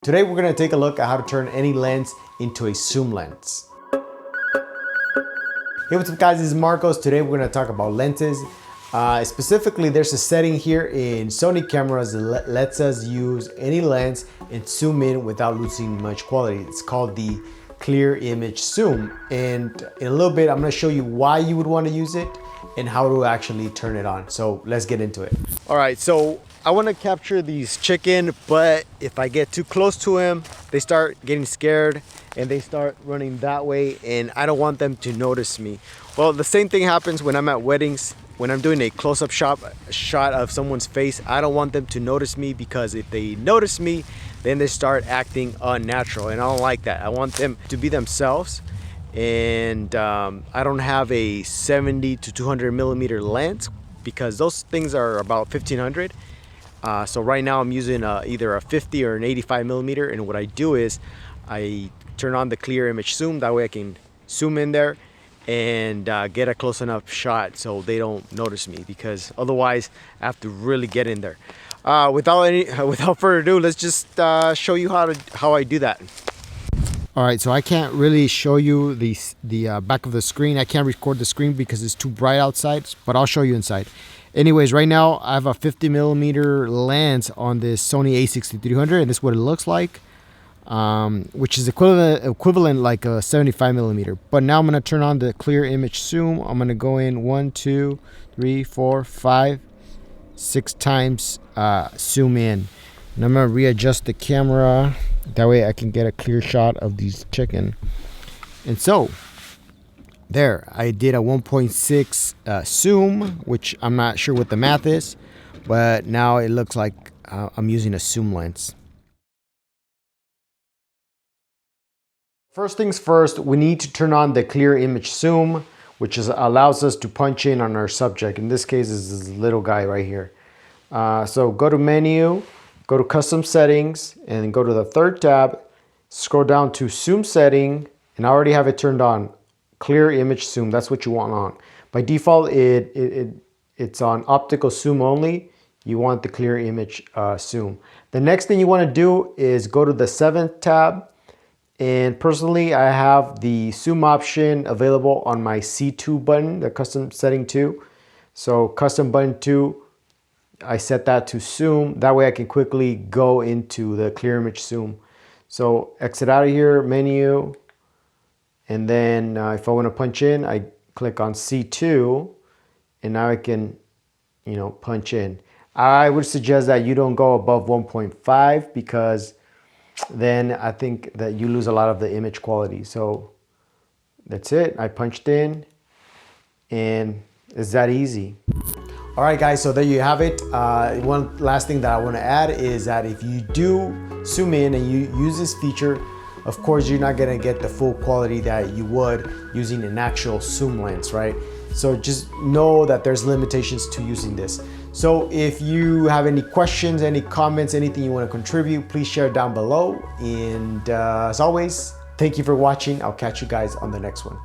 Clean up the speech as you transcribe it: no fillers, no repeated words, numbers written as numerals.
Today we're going to take a look at how to turn any lens into a zoom lens. Hey, what's up guys, this is Marcos. Today we're going to talk about lenses. Specifically, there's a setting here in Sony cameras that lets us use any lens and zoom in without losing much quality. It's called the clear image zoom. And in a little bit, I'm going to show you why you would want to use it and how to actually turn it on. So let's get into it. All right, so I want to capture these chicken, but if I get too close to them, they start getting scared and they start running that way, and I don't want them to notice me. Well, the same thing happens when I'm at weddings. When I'm doing a close-up shot of someone's face, I don't want them to notice me, because if they notice me, then they start acting unnatural, and I don't like that. I want them to be themselves. And I don't have a 70 to 200 millimeter lens, because those things are about 1500. So right now I'm using either a 50 or an 85 millimeter, and what I do is I turn on the clear image zoom. That way I can zoom in there and get a close enough shot so they don't notice me, because otherwise I have to really get in there. Without further ado, let's just show you how I do that. All right, so I can't really show you the back of the screen. I can't record the screen because it's too bright outside, but I'll show you inside. Anyways, right now I have a 50 millimeter lens on this Sony a6300, and this is what it looks like, which is equivalent like a 75 millimeter. But now I'm going to turn on the clear image zoom. I'm going to go in 1, 2, 3, 4, 5, 6 times zoom in. And I'm going to readjust the camera. That way I can get a clear shot of these chicken. And so, there, I did a 1.6 zoom, which I'm not sure what the math is, but now it looks like I'm using a zoom lens. First things first, we need to turn on the clear image zoom, which allows us to punch in on our subject. In this case, is this little guy right here. So go to menu, go to custom settings, and go to the third tab, scroll down to zoom setting, and I already have it turned on. Clear image zoom, that's what you want on. By default, it's on optical zoom only. You want the clear image zoom. The next thing you want to do is go to the 7th tab, and personally I have the zoom option available on my C2 button, the custom setting 2. So custom button 2, I set that to zoom. That way I can quickly go into the clear image zoom. So exit out of here, menu, and then if I want to punch in, I click on C2, and now I can, punch in. I would suggest that you don't go above 1.5, because then I think that you lose a lot of the image quality. So that's it. I punched in, and it's that easy. All right guys, so there you have it. One last thing that I want to add is that if you do zoom in and you use this feature, of course you're not going to get the full quality that you would using an actual zoom lens, right? So just know that there's limitations to using this. So if you have any questions, any comments, anything you want to contribute, please share it down below. And as always, thank you for watching. I'll catch you guys on the next one.